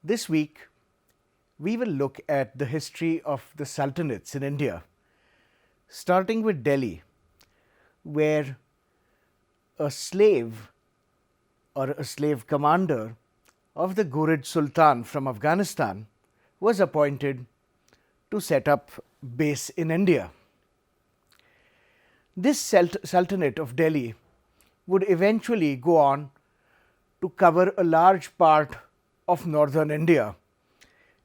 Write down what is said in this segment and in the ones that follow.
This week, we will look at the history of the sultanates in India, starting with Delhi, where a slave or a slave commander of the Ghurid Sultan from Afghanistan was appointed to set up base in India. This Sultanate of Delhi would eventually go on to cover a large part of northern India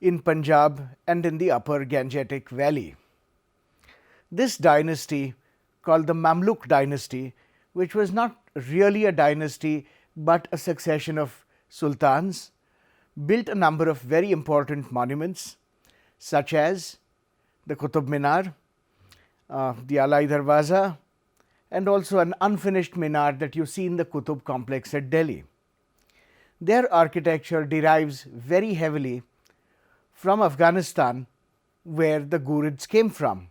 in Punjab and in the upper Gangetic Valley. This dynasty, called the Mamluk Dynasty, which was not really a dynasty but a succession of sultans, built a number of very important monuments such as the Kutub Minar, the Alai Darwaza, and also an unfinished minar that you see in the Kutub complex at Delhi. Their architecture derives very heavily from Afghanistan, where the Ghurids came from.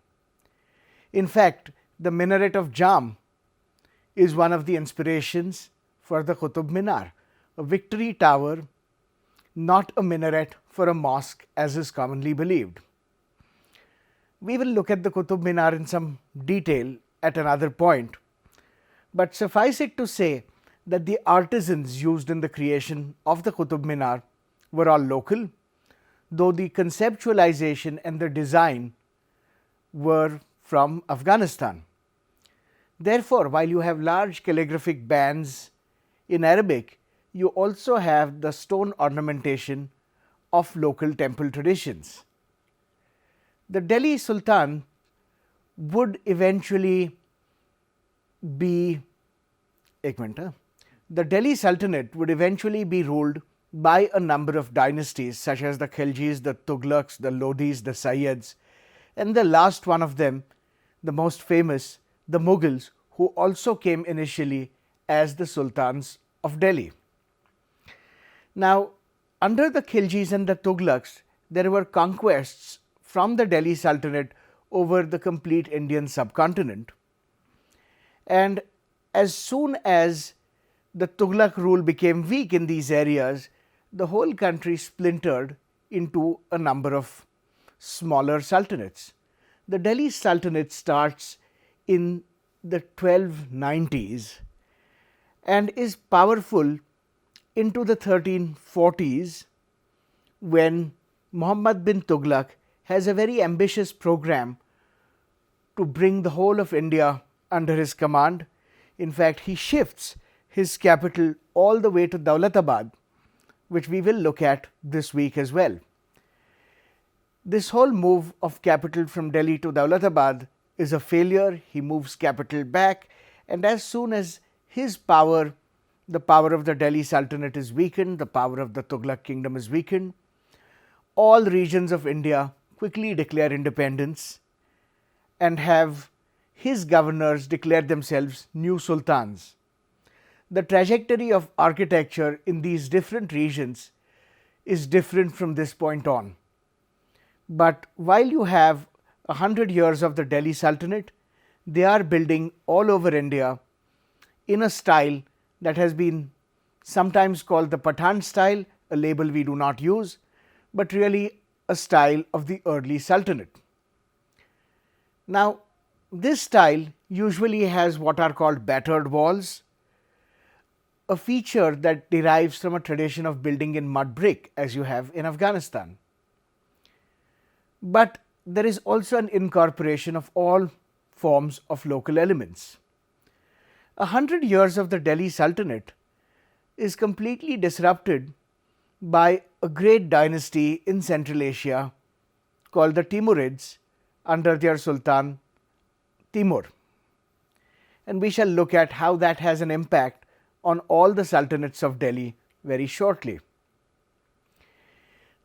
In fact, the minaret of Jam is one of the inspirations for the Kutub Minar, a victory tower, not a minaret for a mosque as is commonly believed. We will look at the Kutub Minar in some detail at another point, but suffice it to say that the artisans used in the creation of the Kutub Minar were all local, though the conceptualization and the design were from Afghanistan. Therefore, while you have large calligraphic bands in Arabic, you also have the stone ornamentation of local temple traditions. The Delhi Sultan would eventually be the Delhi Sultanate would eventually be ruled by a number of dynasties such as the Khiljis, the Tughlaqs, the Lodhis, the Sayyids, and the last one of them, the most famous, the Mughals, who also came initially as the Sultans of Delhi. Now, under the Khiljis and the Tughlaqs, there were conquests from the Delhi Sultanate over the complete Indian subcontinent, and as soon as the Tughlaq rule became weak in these areas, the whole country splintered into a number of smaller sultanates. The Delhi Sultanate starts in the 1290s and is powerful into the 1340s, when Muhammad bin Tughlaq has a very ambitious program to bring the whole of India under his command. In fact, he shifts his capital all the way to Daulatabad, which we will look at this week as well. This whole move of capital from Delhi to Daulatabad is a failure. He moves capital back, and as soon as his power, the power of the Delhi Sultanate is weakened, the power of the Tughlaq kingdom is weakened, all regions of India quickly declare independence and have his governors declare themselves new sultans. The trajectory of architecture in these different regions is different from this point on. But while you have 100 years of the Delhi Sultanate, they are building all over India in a style that has been sometimes called the Pathan style, a label we do not use, but really a style of the early Sultanate. Now, this style usually has what are called battered walls, a feature that derives from a tradition of building in mud brick as you have in Afghanistan. But there is also an incorporation of all forms of local elements. 100 years of the Delhi Sultanate is completely disrupted by a great dynasty in Central Asia called the Timurids under their Sultan Timur, and we shall look at how that has an impact on all the sultanates of Delhi very shortly.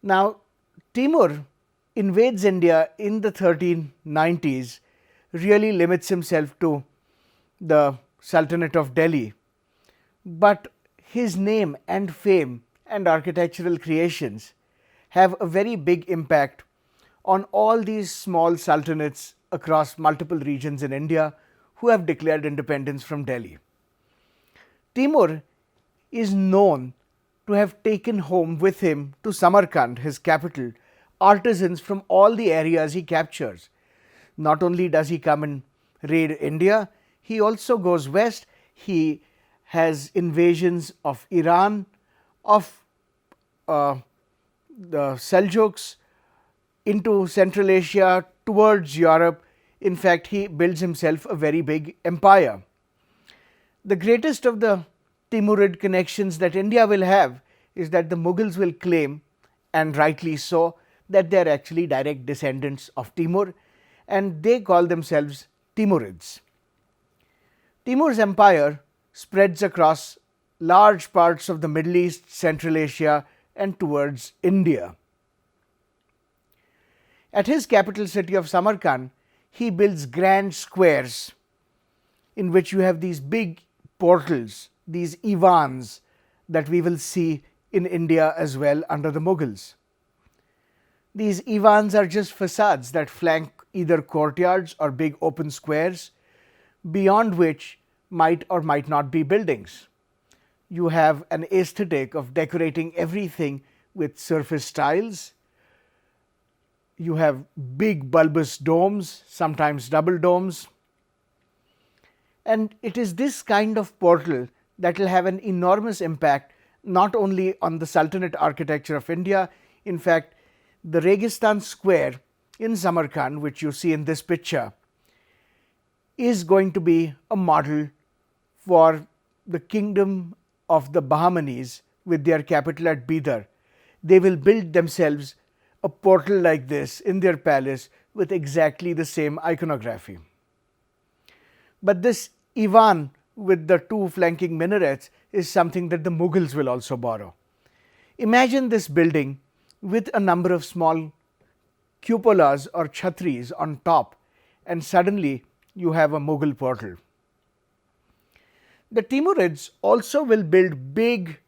Now, Timur invades India in the 1390s, really limits himself to the Sultanate of Delhi, but his name and fame and architectural creations have a very big impact on all these small sultanates across multiple regions in India who have declared independence from Delhi. Timur is known to have taken home with him to Samarkand, his capital, artisans from all the areas he captures. Not only does he come and raid India, he also goes west. He has invasions of Iran, of the Seljuks, into Central Asia, towards Europe. In fact, he builds himself a very big empire. The greatest of the Timurid connections that India will have is that the Mughals will claim, and rightly so, that they are actually direct descendants of Timur, and they call themselves Timurids. Timur's empire spreads across large parts of the Middle East, Central Asia, and towards India. At his capital city of Samarkand, he builds grand squares in which you have these big portals, these Ivans that we will see in India as well under the Mughals. These Ivans are just facades that flank either courtyards or big open squares, beyond which might or might not be buildings. You have an aesthetic of decorating everything with surface tiles. You have big bulbous domes, sometimes double domes. And it is this kind of portal that will have an enormous impact not only on the Sultanate architecture of India. In fact, the Registan Square in Samarkand, which you see in this picture, is going to be a model for the kingdom of the Bahamanis with their capital at Bidar. They will build themselves a portal like this in their palace with exactly the same iconography. But this Ivan with the two flanking minarets is something that the Mughals will also borrow. Imagine this building with a number of small cupolas or chhatris on top, and suddenly you have a Mughal portal. The Timurids also will build big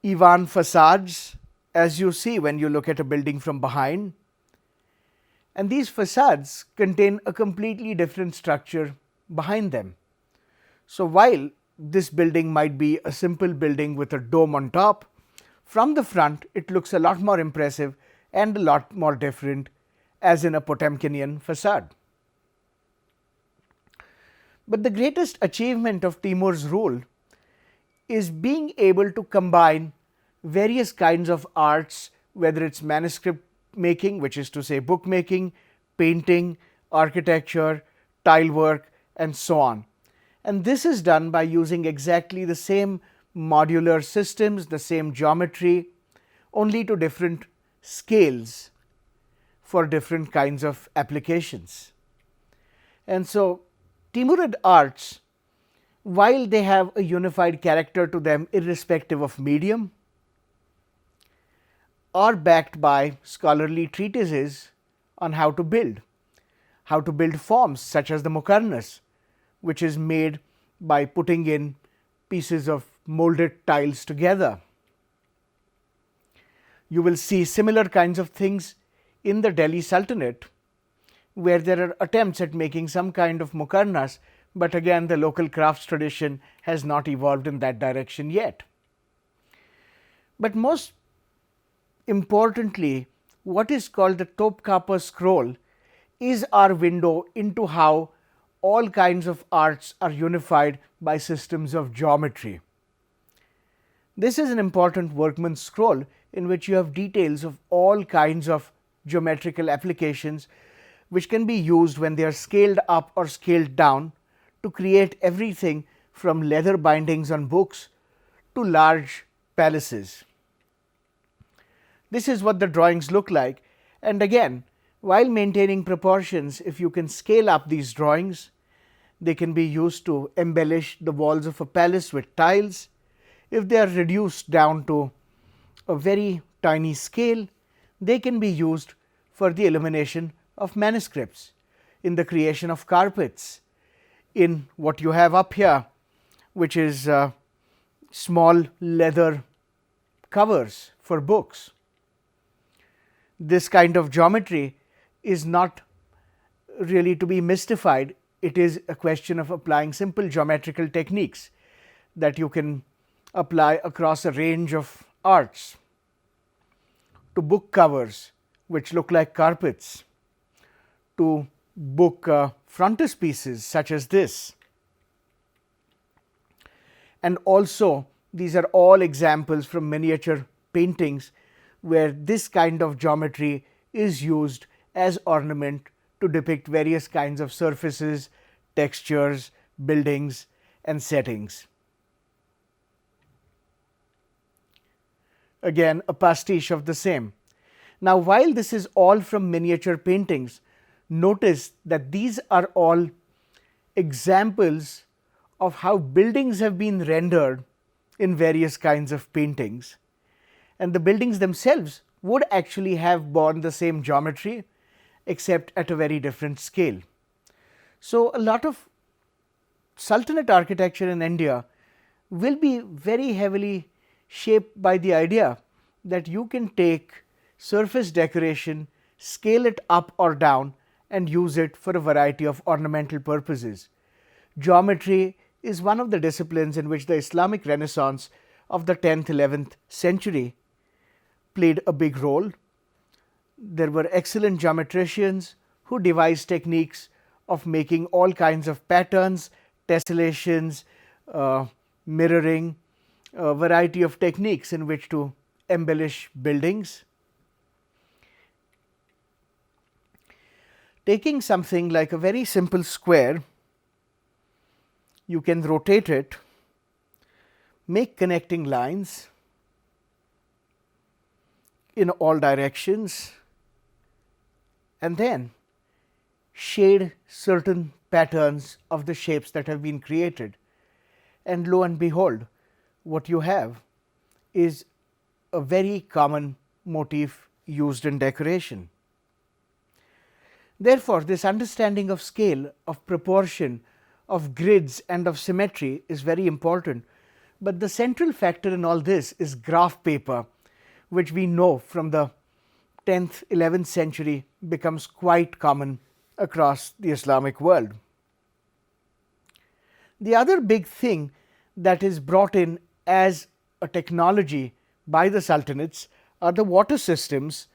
Ivan facades, as you see when you look at a building from behind, and these facades contain a completely different structure behind them. So while this building might be a simple building with a dome on top, from the front it looks a lot more impressive and a lot more different, as in a Potemkinian facade. But the greatest achievement of Timur's rule is being able to combine various kinds of arts, whether it's manuscript making, which is to say bookmaking, painting, architecture, tile work, and so on. And this is done by using exactly the same modular systems, the same geometry, only to different scales for different kinds of applications. And so Timurid arts, while they have a unified character to them irrespective of medium, are backed by scholarly treatises on how to build forms such as the Mukarnas, which is made by putting in pieces of molded tiles together. You will see similar kinds of things in the Delhi Sultanate, where there are attempts at making some kind of Mukarnas, but again the local crafts tradition has not evolved in that direction yet. But most importantly, what is called the Topkapi scroll is our window into how all kinds of arts are unified by systems of geometry. This is an important workman's scroll in which you have details of all kinds of geometrical applications which can be used when they are scaled up or scaled down to create everything from leather bindings on books to large palaces. This is what the drawings look like, and again, while maintaining proportions, if you can scale up these drawings, they can be used to embellish the walls of a palace with tiles. If they are reduced down to a very tiny scale, they can be used for the illumination of manuscripts, in the creation of carpets, in what you have up here, which is small leather covers for books. This kind of geometry is not really to be mystified. It is a question of applying simple geometrical techniques that you can apply across a range of arts, to book covers which look like carpets, to book frontispieces such as this. And also these are all examples from miniature paintings where this kind of geometry is used as ornament to depict various kinds of surfaces, textures, buildings and settings. Again, a pastiche of the same. Now, while this is all from miniature paintings, notice that these are all examples of how buildings have been rendered in various kinds of paintings, and the buildings themselves would actually have borne the same geometry except at a very different scale. So, a lot of Sultanate architecture in India will be very heavily shaped by the idea that you can take surface decoration, scale it up or down and use it for a variety of ornamental purposes. Geometry is one of the disciplines in which the Islamic Renaissance of the 10th, 11th century played a big role. There were excellent geometricians who devised techniques of making all kinds of patterns, tessellations, mirroring, a variety of techniques in which to embellish buildings. Taking something like a very simple square, you can rotate it, make connecting lines in all directions, and then shade certain patterns of the shapes that have been created. And lo and behold, what you have is a very common motif used in decoration. Therefore, this understanding of scale, of proportion, of grids and of symmetry is very important. But the central factor in all this is graph paper, which we know from the 10th, 11th century becomes quite common across the Islamic world. The other big thing that is brought in as a technology by the Sultanates are the water systems,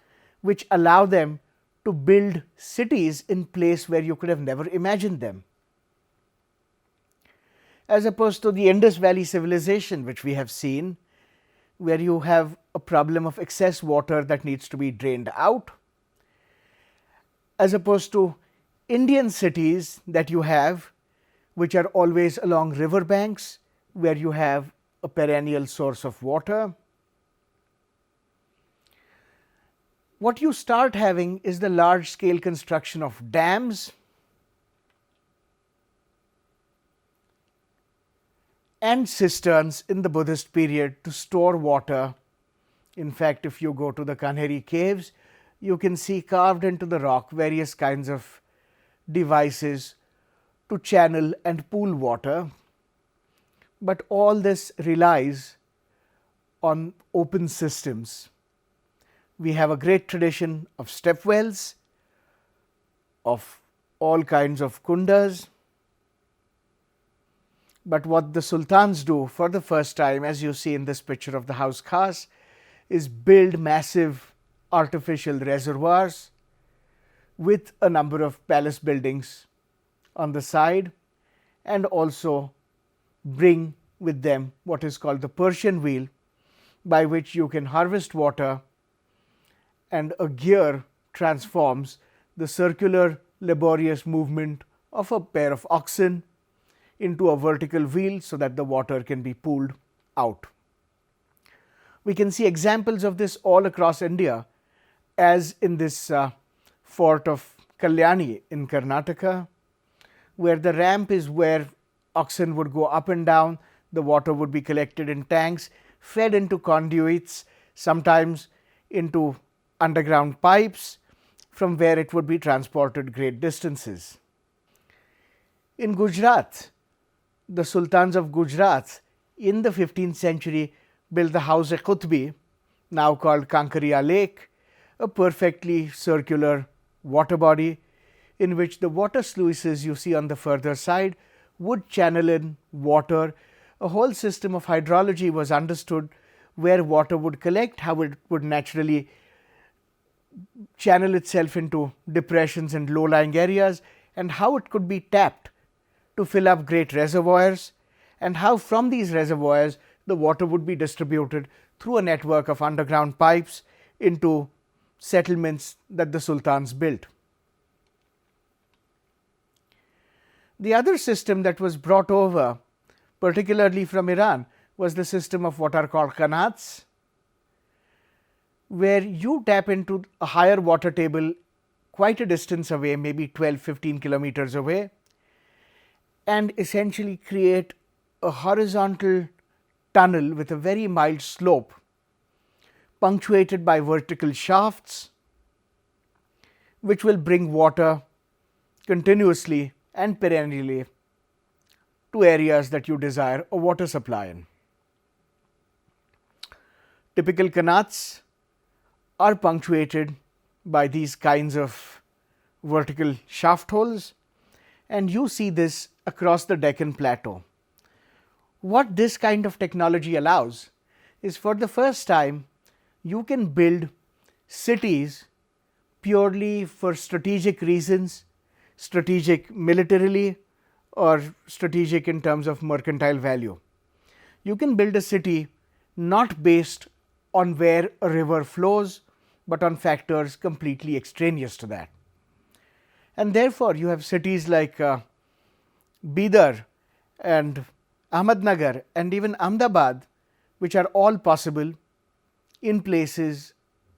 which allow them to build cities in place where you could have never imagined them. As opposed to the Indus Valley civilization, which we have seen, where you have a problem of excess water that needs to be drained out, as opposed to Indian cities that you have, which are always along river banks, where you have a perennial source of water. What you start having is the large scale construction of dams and cisterns in the Buddhist period to store water. In fact, if you go to the Kanheri caves, you can see carved into the rock various kinds of devices to channel and pool water. But all this relies on open systems. We have a great tradition of step wells, of all kinds of kundas. But what the sultans do for the first time, as you see in this picture of the house khas, is build massive artificial reservoirs with a number of palace buildings on the side, and also bring with them what is called the Persian Wheel, by which you can harvest water, and a gear transforms the circular laborious movement of a pair of oxen into a vertical wheel so that the water can be pulled out. We can see examples of this all across India, as in this fort of Kalyani in Karnataka, where the ramp is where oxen would go up and down, the water would be collected in tanks, fed into conduits, sometimes into underground pipes, from where it would be transported great distances. In Gujarat, the sultans of Gujarat in the 15th century built the House Qutbi, now called Kankaria Lake, a perfectly circular water body in which the water sluices you see on the further side would channel in water a whole system of hydrology was understood, where water would collect, how it would naturally channel itself into depressions and low-lying areas, and how it could be tapped to fill up great reservoirs, and how from these reservoirs the water would be distributed through a network of underground pipes into settlements that the sultans built. The other system that was brought over, particularly from Iran, was the system of what are called Canals, where you tap into a higher water table quite a distance away, maybe 12-15 kilometers away, and essentially create a horizontal tunnel with a very mild slope, punctuated by vertical shafts, which will bring water continuously and perennially to areas that you desire a water supply in. Typical canals are punctuated by these kinds of vertical shaft holes, and you see this across the Deccan Plateau. What this kind of technology allows is, for the first time, you can build cities purely for strategic reasons, strategic militarily or strategic in terms of mercantile value. You can build a city not based on where a river flows, but on factors completely extraneous to that. And therefore, you have cities like Bidar and Ahmednagar and even Ahmedabad, which are all possible in places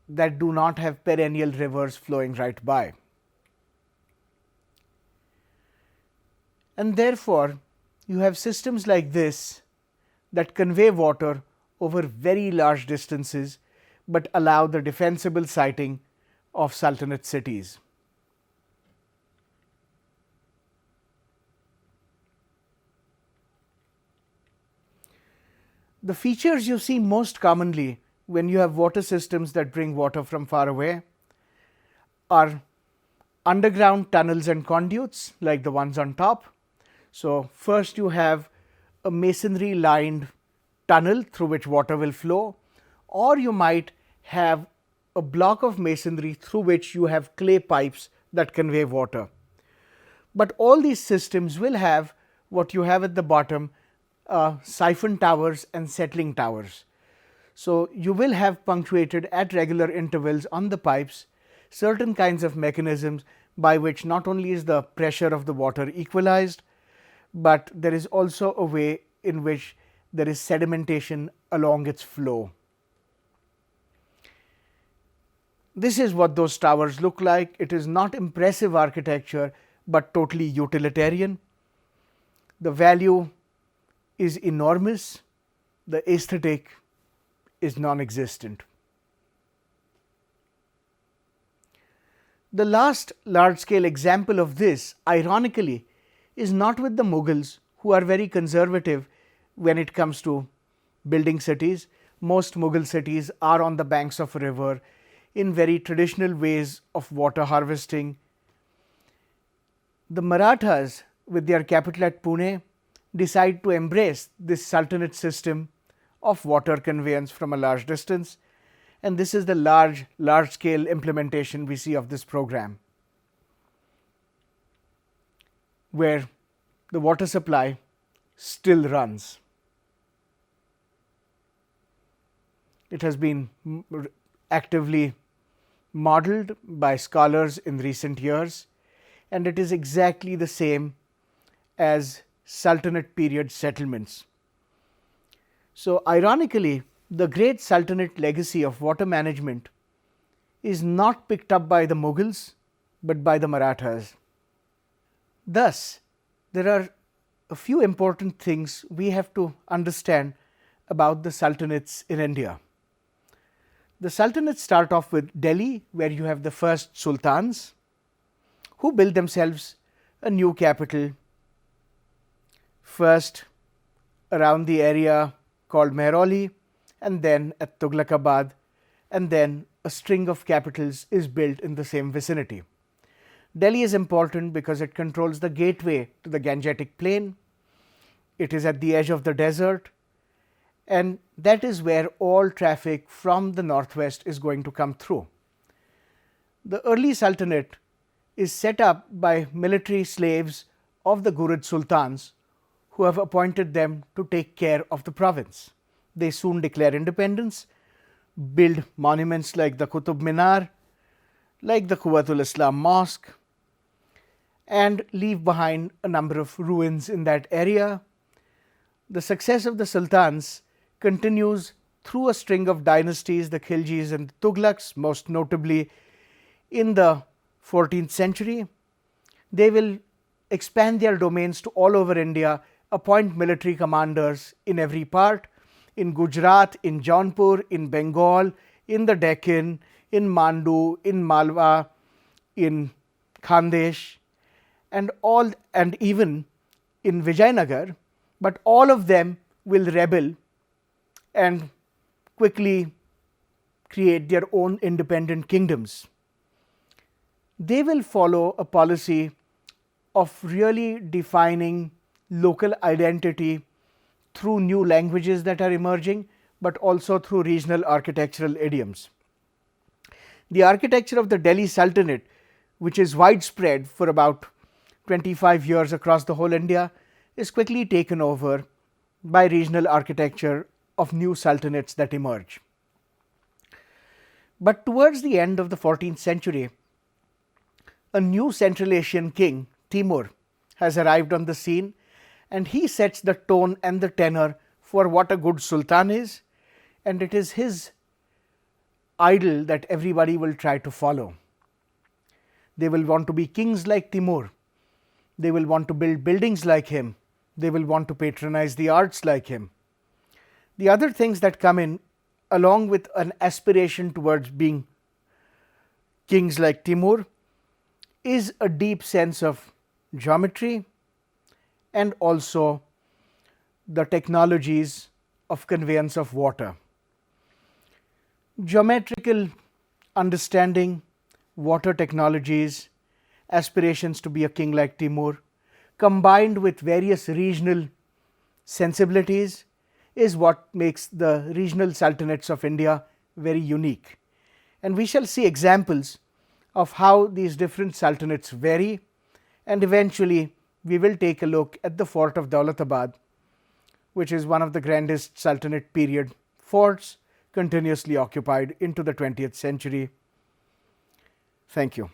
that do not have perennial rivers flowing right by. And therefore, you have systems like this that convey water over very large distances, but allow the defensible siting of Sultanate cities. The features you see most commonly when you have water systems that bring water from far away are underground tunnels and conduits like the ones on top. So, first you have a masonry lined tunnel through which water will flow, or you might have a block of masonry through which you have clay pipes that convey water. But all these systems will have what you have at the bottom, siphon towers and settling towers. So, you will have punctuated at regular intervals on the pipes certain kinds of mechanisms by which not only is the pressure of the water equalized, but there is also a way in which there is sedimentation along its flow. This is what those towers look like. It is not impressive architecture, but totally utilitarian. The value is enormous, the aesthetic is non-existent. The last large-scale example of this, ironically, is not with the Mughals, who are very conservative when it comes to building cities. Most Mughal cities are on the banks of a river in very traditional ways of water harvesting. The Marathas, with their capital at Pune, decide to embrace this Sultanate system of water conveyance from a large distance, and this is the large scale implementation we see of this program, where the water supply still runs. It has been actively modeled by scholars in recent years, and it is exactly the same as Sultanate period settlements. So, ironically, the great Sultanate legacy of water management is not picked up by the Mughals, but by the Marathas. Thus, there are a few important things we have to understand about the Sultanates in India. The Sultanates start off with Delhi, where you have the first sultans who build themselves a new capital, first around the area called Mehrauli, and then at Tughlaqabad, and then a string of capitals is built in the same vicinity. Delhi is important because it controls the gateway to the Gangetic Plain. It is at the edge of the desert, and that is where all traffic from the northwest is going to come through. The early Sultanate is set up by military slaves of the Ghurid Sultans, who have appointed them to take care of the province. They soon declare independence, build monuments like the Kutub Minar, like the Quwwatul Islam Mosque, and leave behind a number of ruins in that area. The success of the Sultans continues through a string of dynasties, the Khiljis and the Tughlaqs, most notably in the 14th century. They will expand their domains to all over India, appoint military commanders in every part, in Gujarat, in Jaunpur, in Bengal, in the Deccan, in Mandu, in Malwa, in Khandesh, and even in Vijayanagar, but all of them will rebel and quickly create their own independent kingdoms. They will follow a policy of really defining local identity through new languages that are emerging, but also through regional architectural idioms. The architecture of the Delhi Sultanate, which is widespread for about 25 years across the whole India, is quickly taken over by regional architecture of new sultanates that emerge. But towards the end of the 14th century, a new Central Asian king, Timur, has arrived on the scene, and he sets the tone and the tenor for what a good sultan is, and it is his idol that everybody will try to follow. They will want to be kings like Timur. They will want to build buildings like him. They will want to patronize the arts like him. The other things that come in along with an aspiration towards being kings like Timur is a deep sense of geometry and also the technologies of conveyance of water. Geometrical understanding, water technologies, aspirations to be a king like Timur, combined with various regional sensibilities, is what makes the regional sultanates of India very unique. And we shall see examples of how these different sultanates vary, and eventually we will take a look at the fort of Daulatabad, which is one of the grandest Sultanate period forts continuously occupied into the 20th century. Thank you.